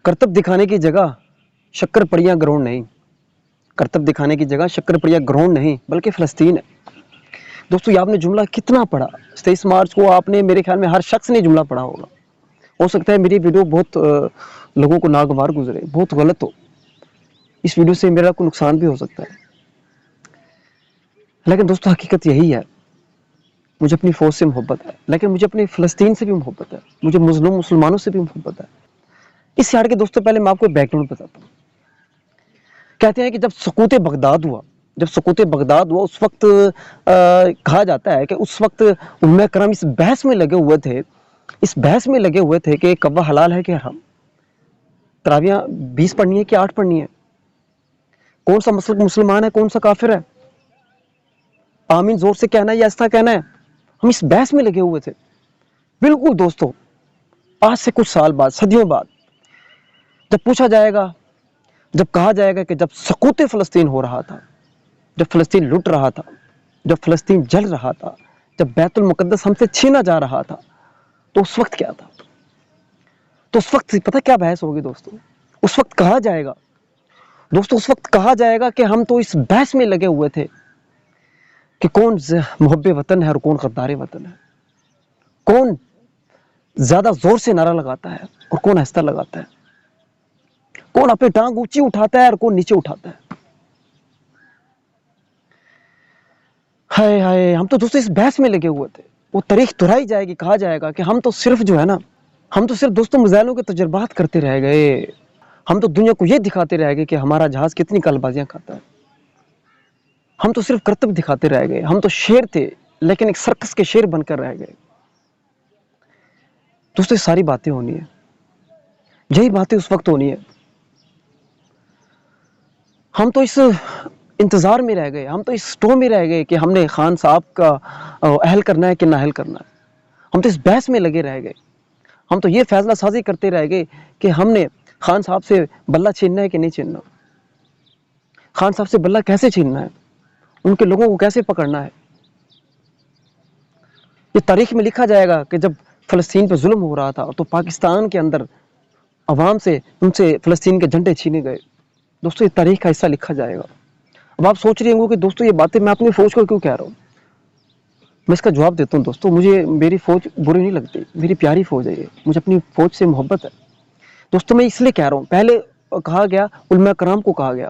کرتب دکھانے کی جگہ شکر پڑیاں گراؤنڈ نہیں، کرتب دکھانے کی جگہ شکر پڑیاں گراؤنڈ نہیں بلکہ فلسطین ہے۔ دوستو یہ آپ نے جملہ کتنا پڑھا؟ 23 مارچ کو آپ نے، میرے خیال میں ہر شخص نے جملہ پڑھا ہوگا۔ ہو سکتا ہے میری ویڈیو بہت لوگوں کو ناگوار گزرے، بہت غلط ہو، اس ویڈیو سے میرا کوئی نقصان بھی ہو سکتا ہے، لیکن دوستو حقیقت یہی ہے، مجھے اپنی فوج سے محبت ہے، لیکن مجھے اپنی فلسطین سے بھی محبت ہے، مجھے مظلوم مسلمانوں سے بھی محبت ہے۔ اس سے ہٹ کے دوستو پہلے میں آپ کو بیک گراؤنڈ بتاتا ہوں۔ کہتے ہیں کہ جب سقوط بغداد ہوا اس وقت کہا جاتا ہے کہ اس وقت علماء کرام اس بحث میں لگے ہوئے تھے کہ کعبہ حلال ہے کہ حرام، تراویحاں 20 پڑھنی ہے کہ 8 پڑھنی ہے، کون سا مسلمان ہے کون سا کافر ہے، آمین زور سے کہنا ہے یا ایسا کہنا ہے، ہم اس بحث میں لگے ہوئے تھے۔ بالکل دوستو، آج سے کچھ سال بعد، صدیوں بعد جب پوچھا جائے گا، جب کہا جائے گا کہ جب سقوط فلسطین ہو رہا تھا، جب فلسطین لٹ رہا تھا، جب فلسطین جل رہا تھا، جب بیت المقدس ہم سے چھینا جا رہا تھا، تو اس وقت کیا تھا؟ تو اس وقت پتہ کیا بحث ہوگی دوستو؟ اس وقت کہا جائے گا دوستو، اس وقت کہا جائے گا کہ ہم تو اس بحث میں لگے ہوئے تھے کہ کون محب وطن ہے اور کون غدار وطن ہے، کون زیادہ زور سے نعرہ لگاتا ہے اور کون آہستہ لگاتا ہے، کون اپنی ٹانگ اونچی اٹھاتا ہے اور کون نیچے اٹھاتا ہے۔ ہائے ہائے، ہم تو دوستو اس بحث میں لگے ہوئے تھے۔ وہ تاریخ دہرائی جائے گی، کہا جائے گا کہ ہم تو صرف دوستو میزائلوں کے تجربات کرتے رہ گئے، ہم تو دنیا کو یہ دکھاتے رہ گئے کہ ہمارا جہاز کتنی کلبازیاں کھاتا ہے، ہم تو صرف کرتب دکھاتے رہ گئے، ہم تو شیر تھے لیکن ایک سرکس کے شیر بن کر رہ گئے۔ دوستو یہ ساری باتیں ہونی ہیں، یہی باتیں اس وقت ہونی ہے۔ ہم تو اس انتظار میں رہ گئے، ہم تو اس سٹو میں رہ گئے کہ ہم نے خان صاحب کا اہل کرنا ہے کہ نہ اہل کرنا ہے، ہم تو اس بحث میں لگے رہ گئے، ہم تو یہ فیصلہ سازی کرتے رہ گئے کہ ہم نے خان صاحب سے بلہ چھیننا ہے کہ نہیں چھیننا، خان صاحب سے بلہ کیسے چھیننا ہے، ان کے لوگوں کو کیسے پکڑنا ہے۔ یہ تاریخ میں لکھا جائے گا کہ جب فلسطین پہ ظلم ہو رہا تھا تو پاکستان کے اندر عوام سے ان سے فلسطین کے جھنڈے چھینے گئے۔ دوستو یہ تاریخ کا حصہ لکھا جائے گا۔ اب آپ سوچ رہے ہوں گے کہ دوستو یہ باتیں میں اپنی فوج کو کیوں کہہ رہا ہوں؟ میں اس کا جواب دیتا ہوں دوستو، مجھے میری فوج بری نہیں لگتی، میری پیاری فوج ہے یہ، مجھے اپنی فوج سے محبت ہے۔ دوستو میں اس لیے کہہ رہا ہوں، پہلے کہا گیا علماء کرام کو کہا گیا،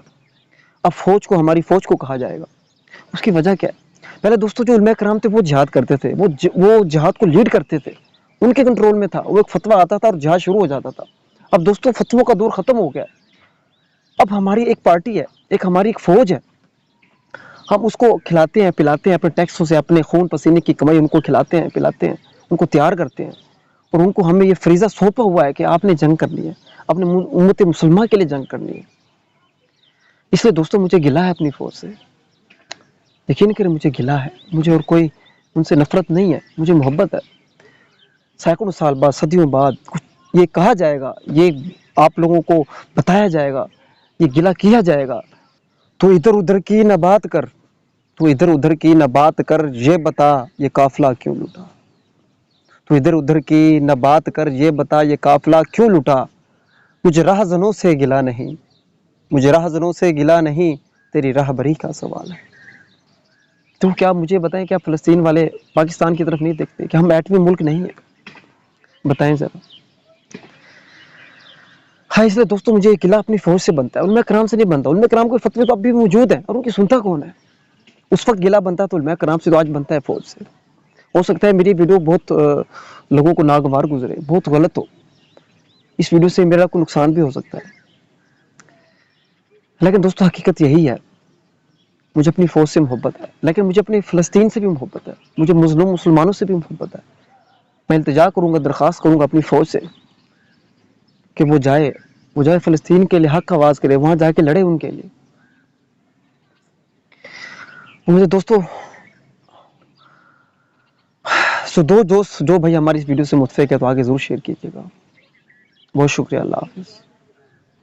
اب فوج کو، ہماری فوج کو کہا جائے گا۔ اس کی وجہ کیا ہے؟ پہلے دوستو جو علماء کرام تھے وہ جہاد کرتے تھے، وہ جہاد کو لیڈ کرتے تھے، ان کے کنٹرول میں تھا، وہ ایک فتویٰ آتا تھا اور جہاد شروع ہو جاتا تھا۔ اب دوستو فتووں کا دور ختم ہو گیا ہے، اب ہماری ایک پارٹی ہے، ہماری ایک فوج ہے، ہم اس کو کھلاتے ہیں پلاتے ہیں، اپنے ٹیکسوں سے، اپنے خون پسینے کی کمائی ان کو کھلاتے ہیں پلاتے ہیں، ان کو تیار کرتے ہیں، اور ان کو ہمیں یہ فریضہ سونپا ہوا ہے کہ آپ نے جنگ کرنی ہے، اپنے امت مسلمہ کے لیے جنگ کرنی ہے۔ اس لیے دوستو مجھے گلہ ہے اپنی فوج سے، یقین کریں مجھے گلہ ہے، مجھے اور کوئی ان سے نفرت نہیں ہے، مجھے محبت ہے۔ سینکڑوں سال بعد، صدیوں بعد یہ کہا جائے گا، یہ آپ لوگوں کو بتایا جائے گا، یہ گلہ کیا جائے گا، تو ادھر ادھر کی نہ بات کر، تو ادھر ادھر کی نہ بات کر، یہ بتا یہ قافلہ کیوں لٹا، تو ادھر ادھر کی نہ بات کر، یہ بتا یہ قافلہ کیوں لٹا، مجھے راہزنوں سے گلہ نہیں، مجھے راہزنوں سے گلہ نہیں، تیری راہبری کا سوال ہے۔ تو کیا مجھے بتائیں، کیا فلسطین والے پاکستان کی طرف نہیں دیکھتے کہ ہم ایٹمی ملک نہیں ہیں؟ بتائیں ذرا۔ ہاں، اس لیے دوستو مجھے یہ گلہ اپنی فوج سے بنتا ہے، علماء کرام سے نہیں بنتا۔ علماء کرام کے فتوے تو اب بھی موجود ہیں اور ان کی سنتا کون ہے؟ اس وقت گلہ بنتا تو علماء کرام سے، تو آج بنتا ہے فوج سے۔ ہو سکتا ہے میری ویڈیو بہت لوگوں کو ناگوار گزرے، بہت غلط ہو، اس ویڈیو سے میرا کوئی نقصان بھی ہو سکتا ہے، لیکن دوستو حقیقت یہی ہے، مجھے اپنی فوج سے محبت ہے، لیکن مجھے اپنی فلسطین سے بھی محبت ہے، مجھے مظلوم مسلمانوں سے بھی محبت ہے۔ میں التجا کروں گا، درخواست کروں گا اپنی فوج سے کہ وہ جائے فلسطین کے لیے حق آواز کرے، وہاں جا کے لڑے ان کے لیے۔ مجھے دوستو دو دوست جو بھائی ہماری اس ویڈیو سے متفق ہے تو آگے ضرور شیئر کیجیے گا۔ بہت شکریہ، اللہ حافظ۔